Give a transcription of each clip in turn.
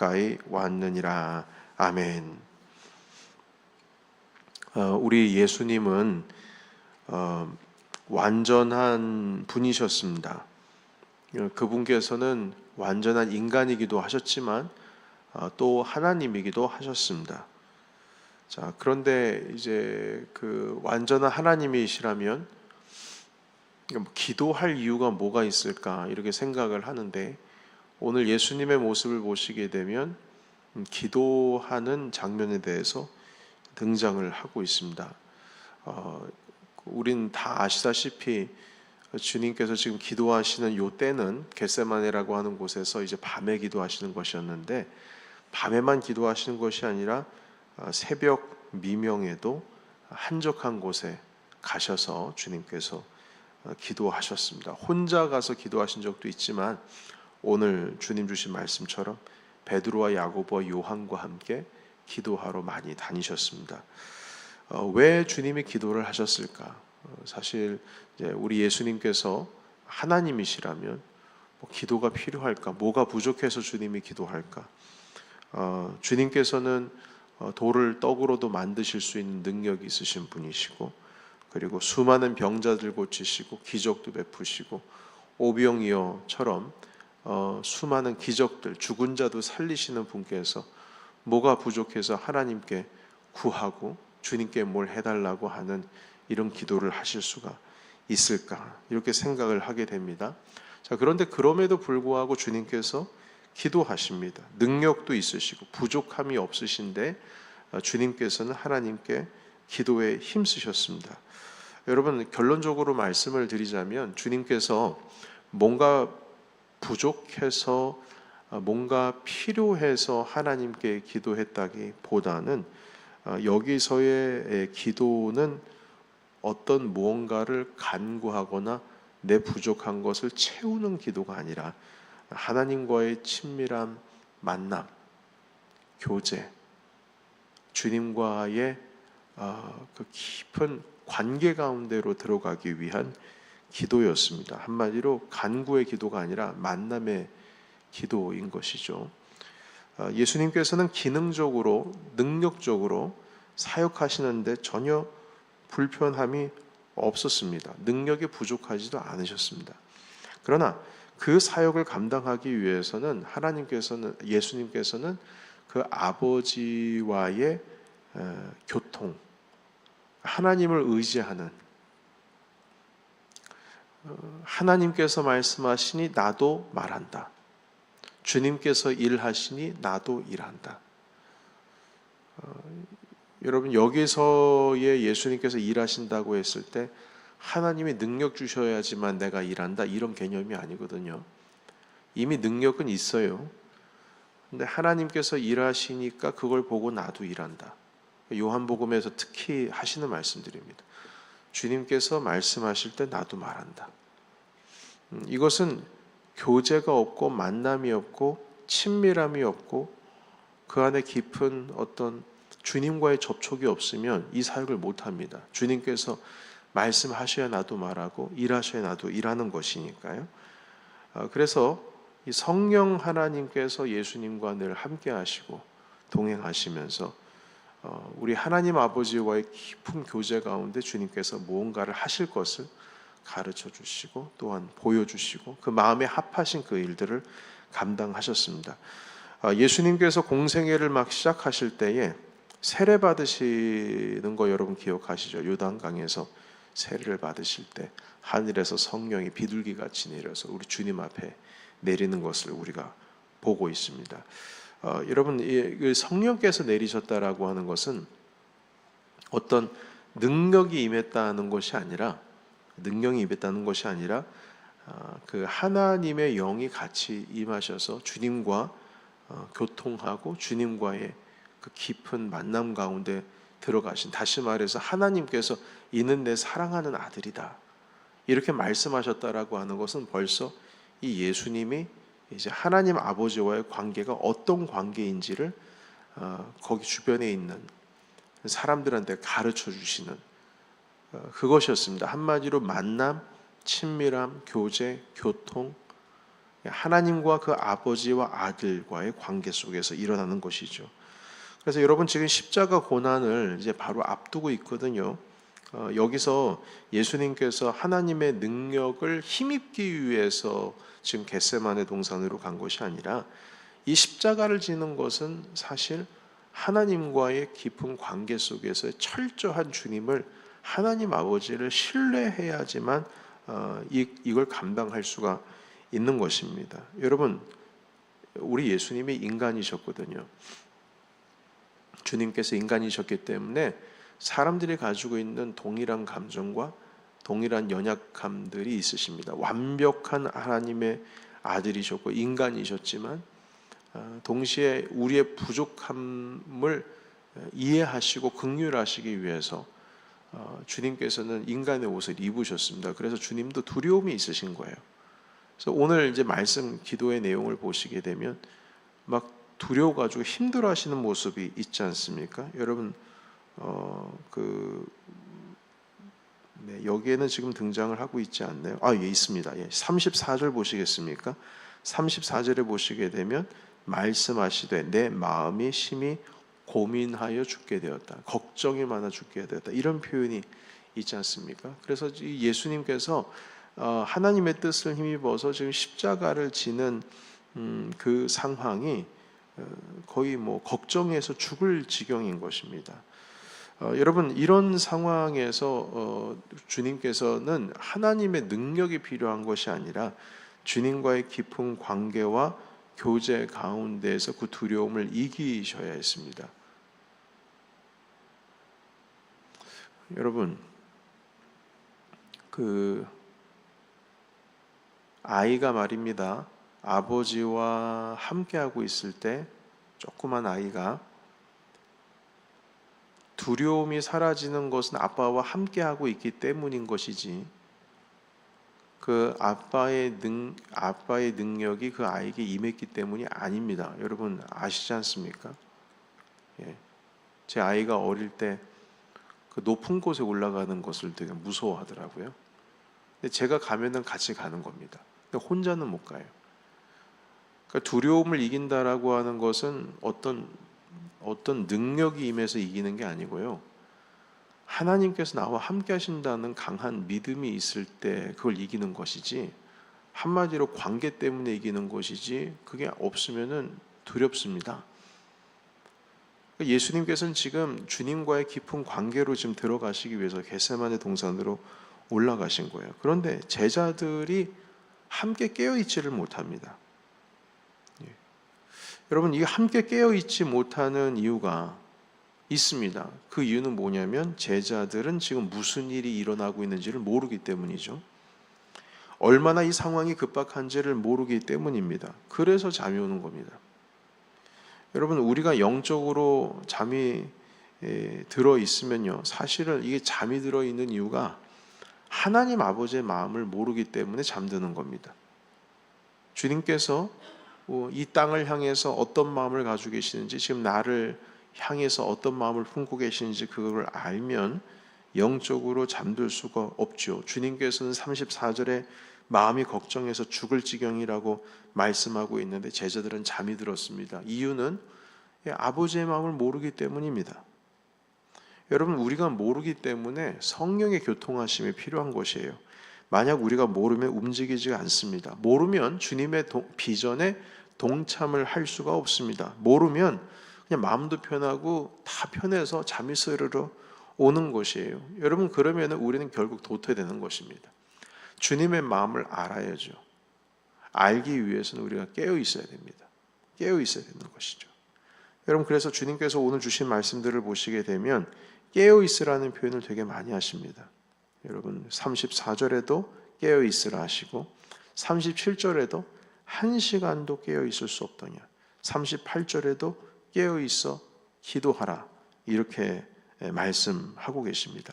가까이 왔느니라. 아멘. 우리 예수님은 완전한 분이셨습니다. 그분께서는 완전한 인간이기도 하셨지만 또 하나님이기도 하셨습니다. 자, 그런데 이제 그 완전한 하나님이시라면 기도할 이유가 뭐가 있을까 이렇게 생각을 하는데, 오늘 예수님의 모습을 보시게 되면 기도하는 장면에 대해서 등장을 하고 있습니다. 우린 다 아시다시피 주님께서 지금 기도하시는 요 때는 겟세마네라고 하는 곳에서 이제 밤에 기도하시는 것이었는데, 밤에만 기도하시는 것이 아니라 새벽 미명에도 한적한 곳에 가셔서 주님께서 기도하셨습니다. 혼자 가서 기도하신 적도 있지만 오늘 주님 주신 말씀처럼 베드로와 야고보와 요한과 함께 기도하러 많이 다니셨습니다. 왜 주님이 기도를 하셨을까? 사실 이제 우리 예수님께서 하나님이시라면 기도가 필요할까? 뭐가 부족해서 주님이 기도할까? 주님께서는 돌을 떡으로도 만드실 수 있는 능력이 있으신 분이시고, 그리고 수많은 병자들 고치시고 기적도 베푸시고 오병이어처럼 수많은 기적들, 죽은 자도 살리시는 분께서 뭐가 부족해서 하나님께 구하고 주님께 뭘 해달라고 하는 이런 기도를 하실 수가 있을까, 이렇게 생각을 하게 됩니다. 자, 그런데 그럼에도 불구하고 주님께서 기도하십니다. 능력도 있으시고 부족함이 없으신데 주님께서는 하나님께 기도에 힘쓰셨습니다. 여러분, 결론적으로 말씀을 드리자면 주님께서 뭔가 부족해서, 뭔가 필요해서 하나님께 기도했다기보다는 여기서의 기도는 어떤 무언가를 간구하거나 내 부족한 것을 채우는 기도가 아니라 하나님과의 친밀한 만남, 교제, 주님과의 그 깊은 관계 가운데로 들어가기 위한 기도였습니다. 한마디로 간구의 기도가 아니라 만남의 기도인 것이죠. 예수님께서는 기능적으로, 능력적으로 사역하시는데 전혀 불편함이 없었습니다. 능력이 부족하지도 않으셨습니다. 그러나 그 사역을 감당하기 위해서는 예수님께서는 그 아버지와의 교통, 하나님을 의지하는, 하나님께서 말씀하시니 나도 말한다, 주님께서 일하시니 나도 일한다. 여러분, 여기서의 예수님께서 일하신다고 했을 때 하나님이 능력 주셔야지만 내가 일한다, 이런 개념이 아니거든요. 이미 능력은 있어요. 근데 하나님께서 일하시니까 그걸 보고 나도 일한다. 요한복음에서 특히 하시는 말씀들입니다. 주님께서 말씀하실 때 나도 말한다. 이것은 교제가 없고 만남이 없고 친밀함이 없고 그 안에 깊은 어떤 주님과의 접촉이 없으면 이 사역을 못합니다. 주님께서 말씀하셔야 나도 말하고 일하셔야 나도 일하는 것이니까요. 그래서 이 성령 하나님께서 예수님과 늘 함께 하시고 동행하시면서 우리 하나님 아버지와의 깊은 교제 가운데 주님께서 무언가를 하실 것을 가르쳐 주시고 또한 보여주시고 그 마음에 합하신 그 일들을 감당하셨습니다. 예수님께서 공생애를 막 시작하실 때에 세례 받으시는 거 여러분 기억하시죠? 요단강에서 세례를 받으실 때 하늘에서 성령이 비둘기같이 내려서 우리 주님 앞에 내리는 것을 우리가 보고 있습니다. 여러분, 이 성령께서 내리셨다라고 하는 것은 어떤 능력이 임했다는 것이 아니라, 그 하나님의 영이 같이 임하셔서 주님과 교통하고 주님과의 그 깊은 만남 가운데 들어가신, 다시 말해서 하나님께서 이는 내 사랑하는 아들이다 이렇게 말씀하셨다라고 하는 것은 벌써 이 예수님이 이제 하나님 아버지와의 관계가 어떤 관계인지를 거기 주변에 있는 사람들한테 가르쳐 주시는 그것이었습니다. 한마디로 만남, 친밀함, 교제, 교통, 하나님과 그 아버지와 아들과의 관계 속에서 일어나는 것이죠. 그래서 여러분 지금 십자가 고난을 이제 바로 앞두고 있거든요. 여기서 예수님께서 하나님의 능력을 힘입기 위해서 지금 겟세마네 동산으로 간 것이 아니라 이 십자가를 지는 것은 사실 하나님과의 깊은 관계 속에서 철저한 주님을 하나님 아버지를 신뢰해야지만 이걸 감당할 수가 있는 것입니다. 여러분, 우리 예수님이 인간이셨거든요. 주님께서 인간이셨기 때문에 사람들이 가지고 있는 동일한 감정과 동일한 연약함들이 있으십니다. 완벽한 하나님의 아들이셨고 인간이셨지만 동시에 우리의 부족함을 이해하시고 긍휼하시기 위해서 주님께서는 인간의 옷을 입으셨습니다. 그래서 주님도 두려움이 있으신 거예요. 그래서 오늘 이제 말씀 기도의 내용을 보시게 되면 막 두려워가지고 힘들어하시는 모습이 있지 않습니까? 여러분 여기에는 지금 등장을 하고 있지 않나요? 예, 있습니다. 34절 보시겠습니까? 34절에 보시게 되면 말씀하시되 내 마음이 심히 고민하여 죽게 되었다. 걱정이 많아 죽게 되었다. 이런 표현이 있지 않습니까? 그래서 예수님께서 하나님의 뜻을 힘입어서 지금 십자가를 지는 그 상황이 거의 걱정해서 죽을 지경인 것입니다. 여러분 이런 상황에서 주님께서는 하나님의 능력이 필요한 것이 아니라 주님과의 깊은 관계와 교제 가운데에서 그 두려움을 이기셔야 했습니다. 여러분 그 아이가 말입니다. 아버지와 함께하고 있을 때 조그만 아이가 두려움이 사라지는 것은 아빠와 함께하고 있기 때문인 것이지 그 아빠의 능력이 그 아이에게 임했기 때문이 아닙니다. 여러분 아시지 않습니까? 제 아이가 어릴 때 그 높은 곳에 올라가는 것을 되게 무서워하더라고요. 근데 제가 가면은 같이 가는 겁니다. 근데 혼자는 못 가요. 그러니까 두려움을 이긴다라고 하는 것은 어떤 능력이 임해서 이기는 게 아니고요. 하나님께서 나와 함께 하신다는 강한 믿음이 있을 때 그걸 이기는 것이지 한마디로 관계 때문에 이기는 것이지 그게 없으면은 두렵습니다. 예수님께서는 지금 주님과의 깊은 관계로 지금 들어가시기 위해서 겟세마네 동산으로 올라가신 거예요. 그런데 제자들이 함께 깨어 있지를 못합니다. 여러분 이게 함께 깨어 있지 못하는 이유가 있습니다. 그 이유는 뭐냐면 제자들은 지금 무슨 일이 일어나고 있는지를 모르기 때문이죠. 얼마나 이 상황이 급박한지를 모르기 때문입니다. 그래서 잠이 오는 겁니다. 여러분 우리가 영적으로 잠이 들어 있으면요, 사실은 이게 잠이 들어 있는 이유가 하나님 아버지의 마음을 모르기 때문에 잠드는 겁니다. 주님께서 이 땅을 향해서 어떤 마음을 가지고 계시는지, 지금 나를 향해서 어떤 마음을 품고 계시는지 그걸 알면 영적으로 잠들 수가 없죠. 주님께서는 34절에 마음이 걱정해서 죽을 지경이라고 말씀하고 있는데 제자들은 잠이 들었습니다. 이유는 아버지의 마음을 모르기 때문입니다. 여러분 우리가 모르기 때문에 성령의 교통하심이 필요한 것이에요. 만약 우리가 모르면 움직이지 않습니다. 모르면 주님의 비전에 동참을 할 수가 없습니다. 모르면 그냥 마음도 편하고 다 편해서 잠이 스르르 오는 것이에요. 여러분 그러면 우리는 결국 도태되는 것입니다. 주님의 마음을 알아야죠. 알기 위해서는 우리가 깨어 있어야 됩니다. 깨어 있어야 되는 것이죠. 여러분 그래서 주님께서 오늘 주신 말씀들을 보시게 되면 깨어 있으라는 표현을 되게 많이 하십니다. 여러분 34절에도 깨어 있으라 하시고 37절에도 한 시간도 깨어 있을 수 없더냐, 38절에도 깨어 있어 기도하라 이렇게 말씀하고 계십니다.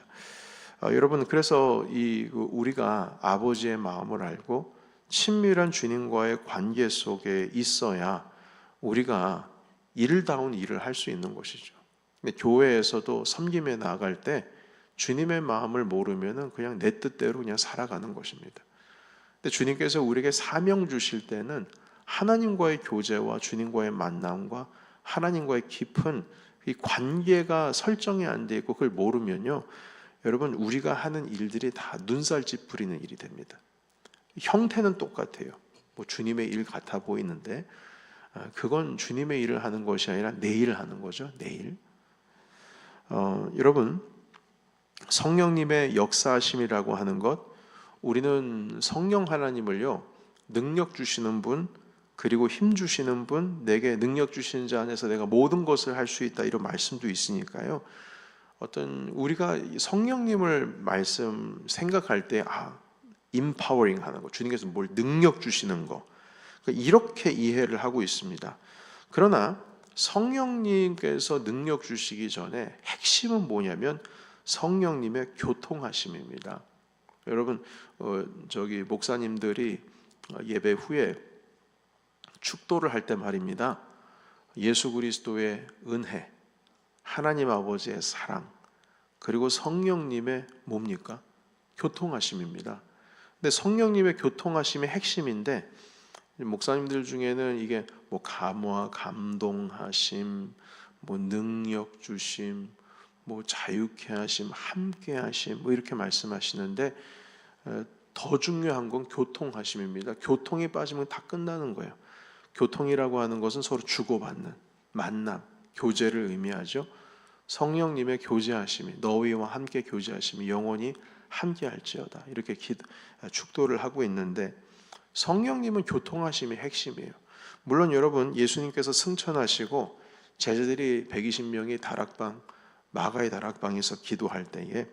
여러분 그래서 우리가 아버지의 마음을 알고 친밀한 주님과의 관계 속에 있어야 우리가 일다운 일을 할 수 있는 것이죠. 근데 교회에서도 섬김에 나아갈 때 주님의 마음을 모르면은 그냥 내 뜻대로 그냥 살아가는 것입니다. 근데 주님께서 우리에게 사명 주실 때는 하나님과의 교제와 주님과의 만남과 하나님과의 깊은 이 관계가 설정이 안 돼 있고 그걸 모르면요, 여러분 우리가 하는 일들이 다 눈살집 부리는 일이 됩니다. 형태는 똑같아요. 뭐 주님의 일 같아 보이는데 그건 주님의 일을 하는 것이 아니라 내 일을 하는 거죠. 내 일. 여러분, 성령님의 역사하심이라고 하는 것, 우리는 성령 하나님을요, 능력 주시는 분, 그리고 힘 주시는 분, 내게 능력 주시는 자 안에서 내가 모든 것을 할 수 있다, 이런 말씀도 있으니까요. 어떤 우리가 성령님을 생각할 때 empowering 하는 거, 주님께서 뭘 능력 주시는 거, 이렇게 이해를 하고 있습니다. 그러나 성령님께서 능력 주시기 전에 핵심은 뭐냐면 성령님의 교통하심입니다. 여러분, 저기 목사님들이 예배 후에 축도를 할 때 말입니다. 예수 그리스도의 은혜, 하나님 아버지의 사랑, 그리고 성령님의 뭡니까? 교통하심입니다. 근데 성령님의 교통하심이 핵심인데, 목사님들 중에는 이게 뭐 감화, 감동하심, 뭐 능력 주심, 뭐 자유케 하심, 함께 하심, 뭐 이렇게 말씀하시는데, 더 중요한 건 교통하심입니다. 교통이 빠지면 다 끝나는 거예요. 교통이라고 하는 것은 서로 주고받는 만남, 교제를 의미하죠. 성령님의 교제하심이, 너희와 함께 교제하심이 영원히 함께할지어다, 이렇게 축도를 하고 있는데, 성령님은 교통하심이 핵심이에요. 물론 여러분, 예수님께서 승천하시고 제자들이 120명이 마가의 다락방에서 기도할 때에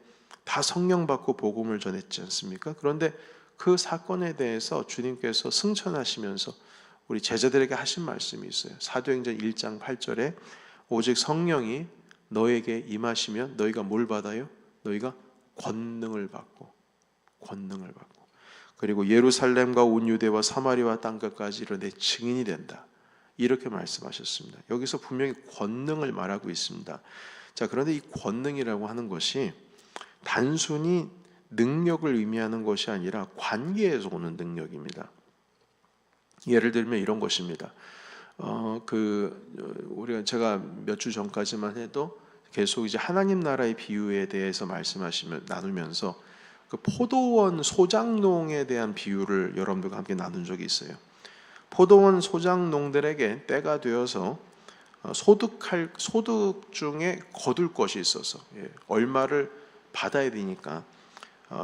다 성령 받고 복음을 전했지 않습니까? 그런데 그 사건에 대해서 주님께서 승천하시면서 우리 제자들에게 하신 말씀이 있어요. 사도행전 1장 8절에 오직 성령이 너에게 임하시면 너희가 뭘 받아요? 너희가 권능을 받고 그리고 예루살렘과 온 유대와 사마리아 땅끝까지 이르러 내 증인이 된다, 이렇게 말씀하셨습니다. 여기서 분명히 권능을 말하고 있습니다. 자, 그런데 이 권능이라고 하는 것이 단순히 능력을 의미하는 것이 아니라 관계에서 오는 능력입니다. 예를 들면 이런 것입니다. 제가 몇 주 전까지만 해도 계속 이제 하나님 나라의 비유에 대해서 나누면서 그 포도원 소작농에 대한 비유를 여러분들과 함께 나눈 적이 있어요. 포도원 소작농들에게 때가 되어서 소득 중에 거둘 것이 있어서 얼마를 받아야 되니까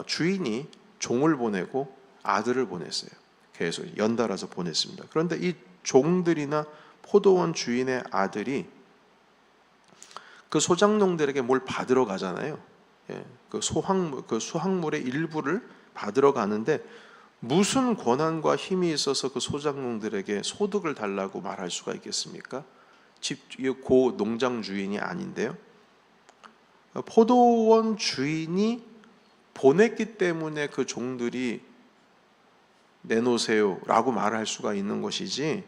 주인이 종을 보내고 아들을 보냈어요. 계속 연달아서 보냈습니다. 그런데 이 종들이나 포도원 주인의 아들이 그 소작농들에게 뭘 받으러 가잖아요. 그 수확물의 일부를 받으러 가는데 무슨 권한과 힘이 있어서 그 소작농들에게 소득을 달라고 말할 수가 있겠습니까? 고 농장 주인이 아닌데요. 포도원 주인이 보냈기 때문에 그 종들이 내놓으세요 라고 말할 수가 있는 것이지,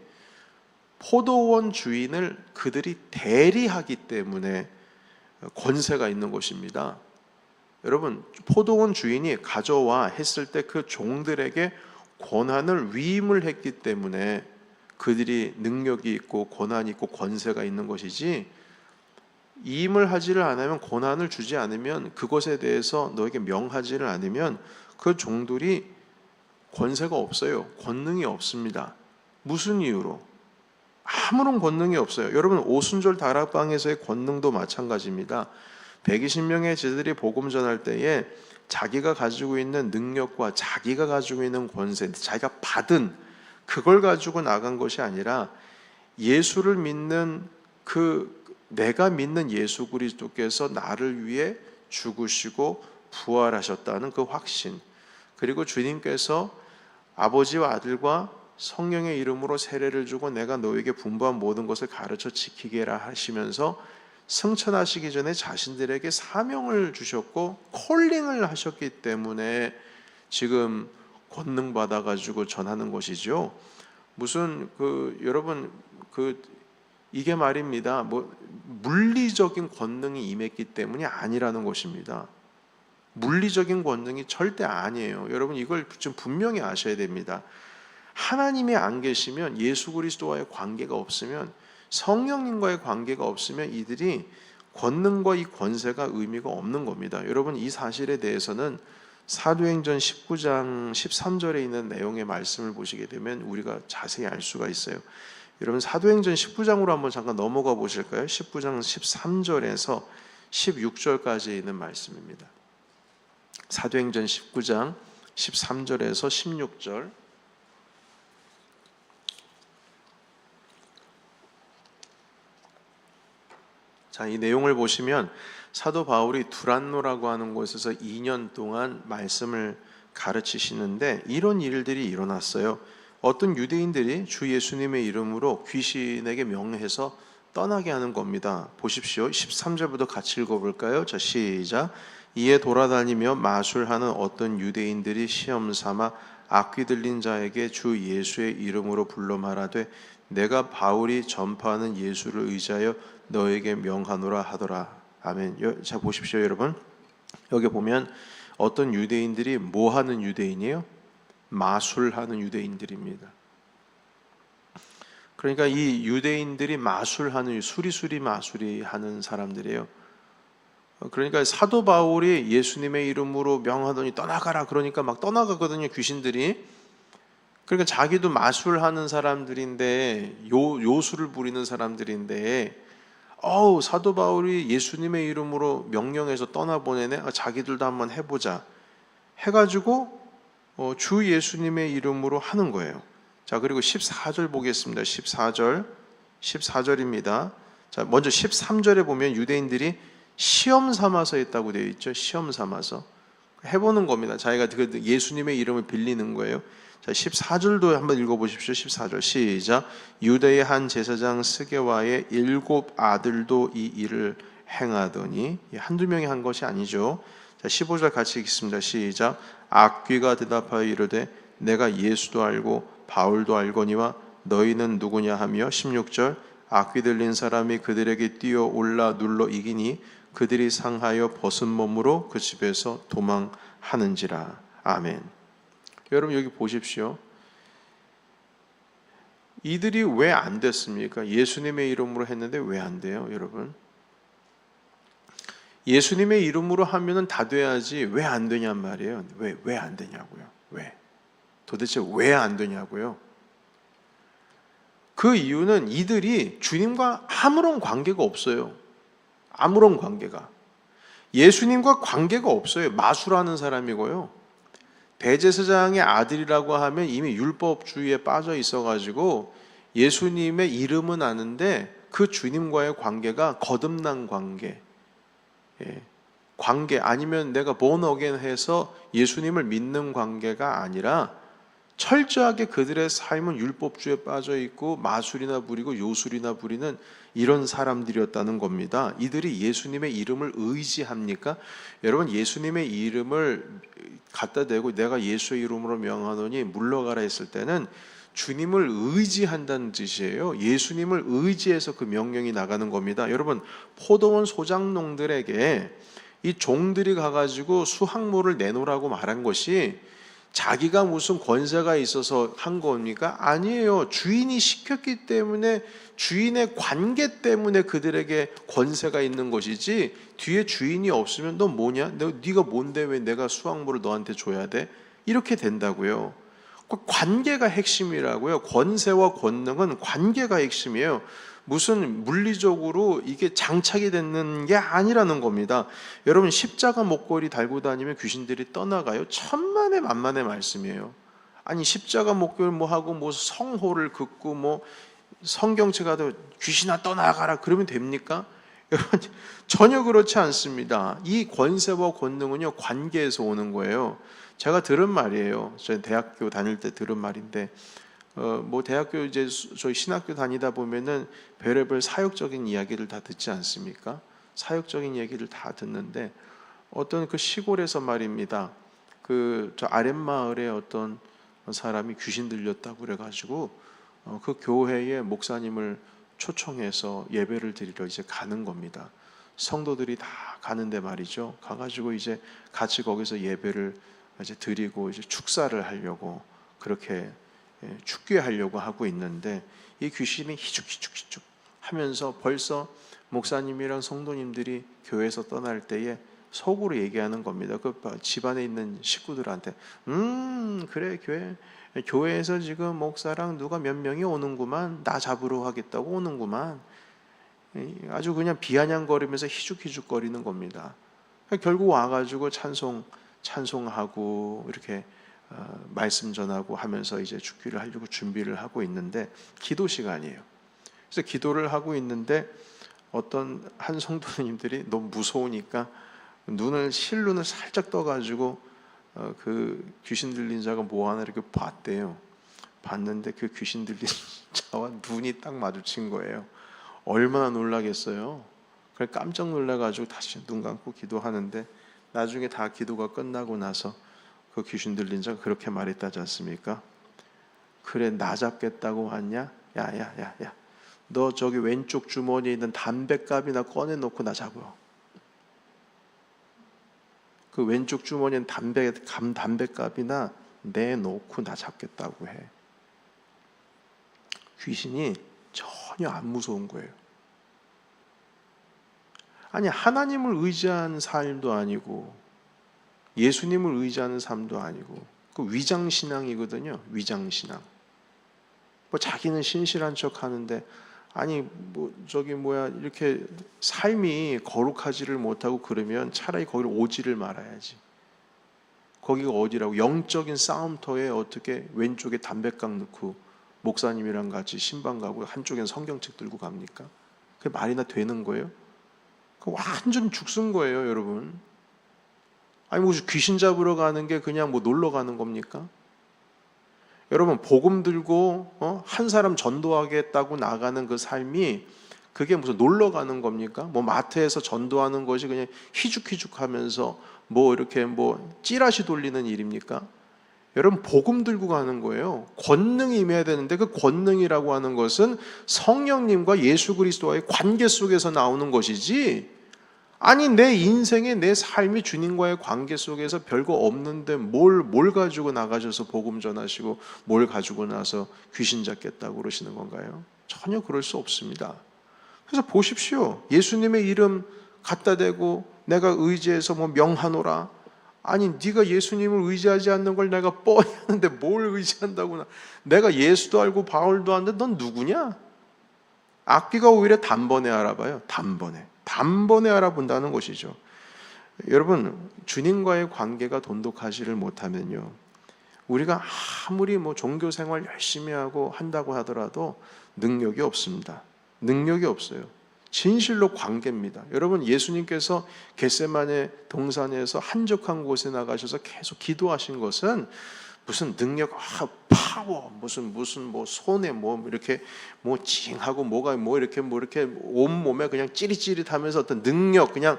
포도원 주인을 그들이 대리하기 때문에 권세가 있는 것입니다. 여러분, 포도원 주인이 가져와 했을 때 그 종들에게 권한을 위임을 했기 때문에 그들이 능력이 있고 권한이 있고 권세가 있는 것이지, 위임을 하지를 않으면, 권한을 주지 않으면, 그것에 대해서 너에게 명하지를 않으면 그 종들이 권세가 없어요. 권능이 없습니다. 무슨 이유로? 아무런 권능이 없어요. 여러분, 오순절 다락방에서의 권능도 마찬가지입니다. 120명의 제자들이 복음 전할 때에 자기가 가지고 있는 능력과 자기가 가지고 있는 권세, 자기가 받은 그걸 가지고 나간 것이 아니라 예수를 믿는 내가 믿는 예수 그리스도께서 나를 위해 죽으시고 부활하셨다는 그 확신, 그리고 주님께서 아버지와 아들과 성령의 이름으로 세례를 주고 내가 너에게 분부한 모든 것을 가르쳐 지키게라 하시면서 승천하시기 전에 자신들에게 사명을 주셨고 콜링을 하셨기 때문에 지금 권능 받아가지고 전하는 것이죠. 무슨 여러분 이게 말입니다. 물리적인 권능이 임했기 때문이 아니라는 것입니다. 물리적인 권능이 절대 아니에요. 여러분 이걸 좀 분명히 아셔야 됩니다. 하나님이 안 계시면, 예수 그리스도와의 관계가 없으면, 성령님과의 관계가 없으면 이들이 권능과 이 권세가 의미가 없는 겁니다. 여러분 이 사실에 대해서는 사도행전 19장 13절에 있는 내용의 말씀을 보시게 되면 우리가 자세히 알 수가 있어요. 여러분 사도행전 19장으로 한번 잠깐 넘어가 보실까요? 19장 13절에서 16절까지 있는 말씀입니다. 사도행전 19장 13절에서 16절. 자, 이 내용을 보시면 사도 바울이 두란노라고 하는 곳에서 2년 동안 말씀을 가르치시는데 이런 일들이 일어났어요. 어떤 유대인들이 주 예수님의 이름으로 귀신에게 명해서 떠나게 하는 겁니다. 보십시오. 13절부터 같이 읽어볼까요? 자, 시작. 이에 돌아다니며 마술하는 어떤 유대인들이 시험 삼아 악귀 들린 자에게 주 예수의 이름으로 불러 말하되 내가 바울이 전파하는 예수를 의지하여 너에게 명하노라 하더라. 아멘. 자, 보십시오, 여러분. 여기 보면 어떤 유대인들이 뭐 하는 유대인이에요? 마술하는 유대인들입니다. 그러니까 이 유대인들이 마술하는, 수리수리 마술이 하는 사람들이에요. 그러니까 사도 바울이 예수님의 이름으로 명하더니 떠나가라 그러니까 막 떠나가거든요, 귀신들이. 그러니까 자기도 마술하는 사람들인데, 요술을 부리는 사람들인데, 사도 바울이 예수님의 이름으로 명령해서 떠나보내네. 자기들도 한번 해보자 해가지고 주 예수님의 이름으로 하는 거예요. 자, 그리고 14절 보겠습니다. 14절입니다. 자, 먼저 13절에 보면 유대인들이 시험 삼아서 했다고 되어 있죠. 시험 삼아서 해보는 겁니다. 자기가 예수님의 이름을 빌리는 거예요. 자, 14절도 한번 읽어보십시오. 14절 시작. 유대의 한 제사장 스게와의 7 아들도 이 일을 행하더니, 한두 명이 한 것이 아니죠. 자, 15절 같이 읽겠습니다. 시작. 악귀가 대답하여 이르되 내가 예수도 알고 바울도 알거니와 너희는 누구냐 하며 16절. 악귀 들린 사람이 그들에게 뛰어 올라 눌러 이기니 그들이 상하여 벗은 몸으로 그 집에서 도망하는지라. 아멘. 여러분 여기 보십시오. 이들이 왜 안 됐습니까? 예수님의 이름으로 했는데 왜 안 돼요, 여러분? 예수님의 이름으로 하면은 다 돼야지 왜 안 되냔 말이에요. 왜 안 되냐고요? 왜? 도대체 왜 안 되냐고요? 그 이유는 이들이 주님과 아무런 관계가 없어요. 아무런 관계가. 예수님과 관계가 없어요. 마술하는 사람이고요. 대제사장의 아들이라고 하면 이미 율법주의에 빠져 있어가지고 예수님의 이름은 아는데 그 주님과의 관계가 거듭난 관계, 관계 아니면 내가 born again 해서 예수님을 믿는 관계가 아니라 철저하게 그들의 삶은 율법주의에 빠져 있고 마술이나 부리고 요술이나 부리는 이런 사람들이었다는 겁니다. 이들이 예수님의 이름을 의지합니까? 여러분 예수님의 이름을 갖다 대고 내가 예수의 이름으로 명하노니 물러가라 했을 때는 주님을 의지한다는 뜻이에요. 예수님을 의지해서 그 명령이 나가는 겁니다. 여러분 포도원 소장농들에게 이 종들이 가가지고 수확물을 내놓으라고 말한 것이 자기가 무슨 권세가 있어서 한 겁니까? 아니에요. 주인이 시켰기 때문에, 주인의 관계 때문에 그들에게 권세가 있는 것이지 뒤에 주인이 없으면 너 뭐냐? 네가 뭔데 왜 내가 수확물을 너한테 줘야 돼? 이렇게 된다고요. 관계가 핵심이라고요. 권세와 권능은 관계가 핵심이에요. 무슨 물리적으로 이게 장착이 되는 게 아니라는 겁니다. 여러분 십자가 목걸이 달고 다니면 귀신들이 떠나가요? 천만의 만만의 말씀이에요. 아니 십자가 목걸이 뭐 하고 뭐 성호를 긋고 뭐 성경책 가도 귀신아 떠나가라 그러면 됩니까? 여러분 전혀 그렇지 않습니다. 이 권세와 권능은요 관계에서 오는 거예요. 제가 들은 말이에요. 저희 대학교 다닐 때 들은 말인데 뭐 대학교 이제 저희 신학교 다니다 보면은 별의별 사역적인 이야기를 다 듣지 않습니까? 사역적인 얘기를 다 듣는데 어떤 그 시골에서 말입니다. 그 저 아랫마을에 어떤 사람이 귀신 들렸다고 그래가지고 그 교회에 목사님을 초청해서 예배를 드리러 이제 가는 겁니다. 성도들이 다 가는데 말이죠. 가가지고 이제 같이 거기서 예배를 이제 드리고 이제 축사를 하려고 그렇게 축교하려고 하고 있는데 이 귀신이 희죽희죽 하면서 벌써 목사님이랑 성도님들이 교회에서 떠날 때에 속으로 얘기하는 겁니다. 그 집안에 있는 식구들한테 그래 교회에서 지금 목사랑 누가 몇 명이 오는구만, 나 잡으러 하겠다고 오는구만. 아주 그냥 비아냥거리면서 희죽희죽거리는 겁니다. 결국 와가지고 찬송하고 이렇게 말씀 전하고 하면서 이제 죽기를 하려고 준비를 하고 있는데 기도 시간이에요. 그래서 기도를 하고 있는데 어떤 한 성도님들이 너무 무서우니까 실눈을 살짝 떠가지고 그 귀신 들린 자가 뭐 하나 이렇게 봤대요. 봤는데 그 귀신 들린 자와 눈이 딱 마주친 거예요. 얼마나 놀라겠어요. 그래 깜짝 놀라가지고 다시 눈 감고 기도하는데 나중에 다 기도가 끝나고 나서 그 귀신 들린 자가 그렇게 말했다지 않습니까? 그래 나 잡겠다고 왔냐? 야야야야 너 저기 왼쪽 주머니에 있는 담뱃갑이나 꺼내놓고 나 잡어. 그 왼쪽 주머니엔 담뱃갑이나 내놓고 나 잡겠다고 해. 귀신이 전혀 안 무서운 거예요. 아니 하나님을 의지하는 삶도 아니고 예수님을 의지하는 삶도 아니고 그 위장신앙이거든요. 위장신앙. 뭐 자기는 신실한 척 하는데 아니 이렇게 삶이 거룩하지를 못하고 그러면 차라리 거기를 오지를 말아야지. 거기가 어디라고 영적인 싸움터에 어떻게 왼쪽에 담뱃각 넣고 목사님이랑 같이 신방 가고 한쪽엔 성경책 들고 갑니까? 그게 말이나 되는 거예요? 완전 죽순 거예요, 여러분. 아니 뭐 귀신 잡으러 가는 게 그냥 뭐 놀러 가는 겁니까? 여러분 복음 들고 한 사람 전도하겠다고 나가는 그 삶이 그게 무슨 놀러 가는 겁니까? 뭐 마트에서 전도하는 것이 그냥 희죽희죽하면서 뭐 이렇게 뭐 찌라시 돌리는 일입니까? 여러분 복음 들고 가는 거예요. 권능이 임해야 되는데 그 권능이라고 하는 것은 성령님과 예수 그리스도와의 관계 속에서 나오는 것이지, 아니 내 인생의 내 삶이 주님과의 관계 속에서 별거 없는데 뭘 가지고 나가셔서 복음 전하시고 뭘 가지고 나서 귀신 잡겠다고 그러시는 건가요? 전혀 그럴 수 없습니다. 그래서 보십시오. 예수님의 이름 갖다 대고 내가 의지해서 뭐 명하노라. 아니 네가 예수님을 의지하지 않는 걸 내가 뻔히 하는데 뭘 의지한다고. 내가 예수도 알고 바울도 아는데 넌 누구냐? 악귀가 오히려 단번에 알아봐요. 단번에 알아본다는 것이죠. 여러분 주님과의 관계가 돈독하지를 못하면요, 우리가 아무리 뭐 종교 생활 열심히 한다고 하더라도 능력이 없습니다. 능력이 없어요. 진실로 관계입니다. 여러분 예수님께서 겟세마네 동산에서 한적한 곳에 나가셔서 계속 기도하신 것은 무슨 능력, 파워, 무슨 뭐 손에 뭐 이렇게 뭐 징하고 뭐가 뭐 이렇게 온 몸에 그냥 찌릿찌릿하면서 어떤 능력, 그냥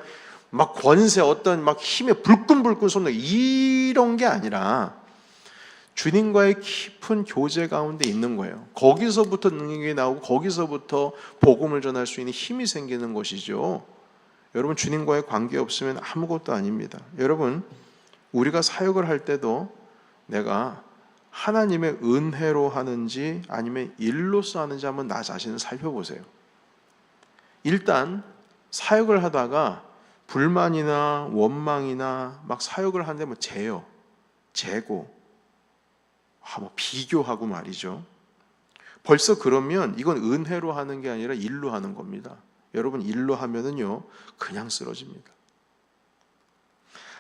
막 권세, 어떤 막 힘에 불끈불끈 솟는 이런 게 아니라 주님과의 깊은 교제 가운데 있는 거예요. 거기서부터 능력이 나오고 거기서부터 복음을 전할 수 있는 힘이 생기는 것이죠. 여러분 주님과의 관계 없으면 아무것도 아닙니다. 여러분 우리가 사역을 할 때도 내가 하나님의 은혜로 하는지 아니면 일로서 하는지 한번 나 자신을 살펴보세요. 일단 사역을 하다가 불만이나 원망이나 막 사역을 하는데 뭐 재고 뭐 비교하고 말이죠. 벌써 그러면 이건 은혜로 하는 게 아니라 일로 하는 겁니다. 여러분 일로 하면은요 그냥 쓰러집니다.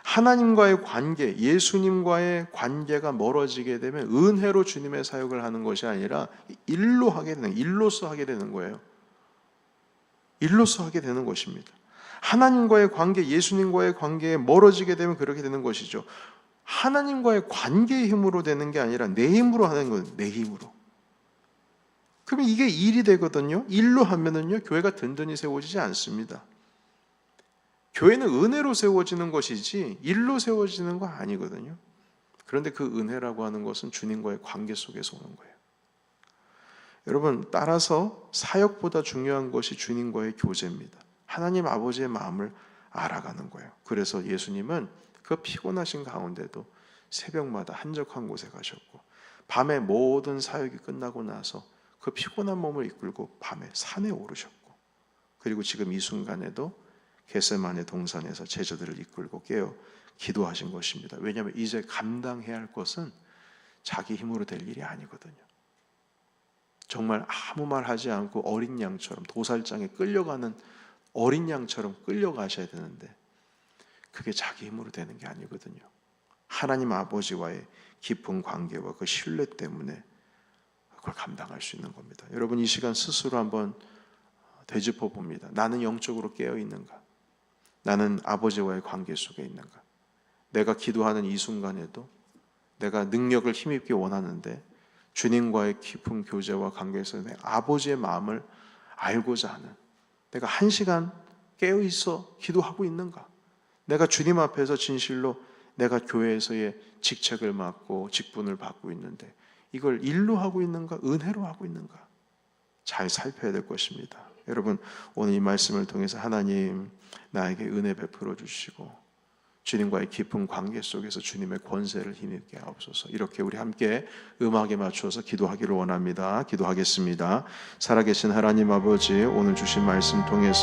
하나님과의 관계, 예수님과의 관계가 멀어지게 되면 은혜로 주님의 사역을 하는 것이 아니라 일로서 하게 되는 거예요. 일로서 하게 되는 것입니다. 하나님과의 관계, 예수님과의 관계에 멀어지게 되면 그렇게 되는 것이죠. 하나님과의 관계의 힘으로 되는 게 아니라 내 힘으로 하는 거예요. 내 힘으로. 그러면 이게 일이 되거든요. 일로 하면은요 교회가 든든히 세워지지 않습니다. 교회는 은혜로 세워지는 것이지 일로 세워지는 거 아니거든요. 그런데 그 은혜라고 하는 것은 주님과의 관계 속에서 오는 거예요. 여러분 따라서 사역보다 중요한 것이 주님과의 교제입니다. 하나님 아버지의 마음을 알아가는 거예요. 그래서 예수님은 그 피곤하신 가운데도 새벽마다 한적한 곳에 가셨고, 밤에 모든 사역이 끝나고 나서 그 피곤한 몸을 이끌고 밤에 산에 오르셨고, 그리고 지금 이 순간에도 겟세마네 동산에서 제자들을 이끌고 깨어 기도하신 것입니다. 왜냐하면 이제 감당해야 할 것은 자기 힘으로 될 일이 아니거든요. 정말 아무 말 하지 않고 어린 양처럼, 도살장에 끌려가는 어린 양처럼 끌려가셔야 되는데 그게 자기 힘으로 되는 게 아니거든요. 하나님 아버지와의 깊은 관계와 그 신뢰 때문에 그걸 감당할 수 있는 겁니다. 여러분, 이 시간 스스로 한번 되짚어 봅니다. 나는 영적으로 깨어 있는가? 나는 아버지와의 관계 속에 있는가? 내가 기도하는 이 순간에도 내가 능력을 힘입게 원하는데 주님과의 깊은 교제와 관계에서 내 아버지의 마음을 알고자 하는, 내가 한 시간 깨어 있어 기도하고 있는가? 내가 주님 앞에서 진실로 내가 교회에서의 직책을 맡고 직분을 받고 있는데 이걸 일로 하고 있는가? 은혜로 하고 있는가? 잘 살펴야 될 것입니다. 여러분, 오늘 이 말씀을 통해서 하나님 나에게 은혜 베풀어 주시고 주님과의 깊은 관계 속에서 주님의 권세를 힘입게 하옵소서. 이렇게 우리 함께 음악에 맞추어서 기도하기를 원합니다. 기도하겠습니다. 살아계신 하나님 아버지, 오늘 주신 말씀 통해서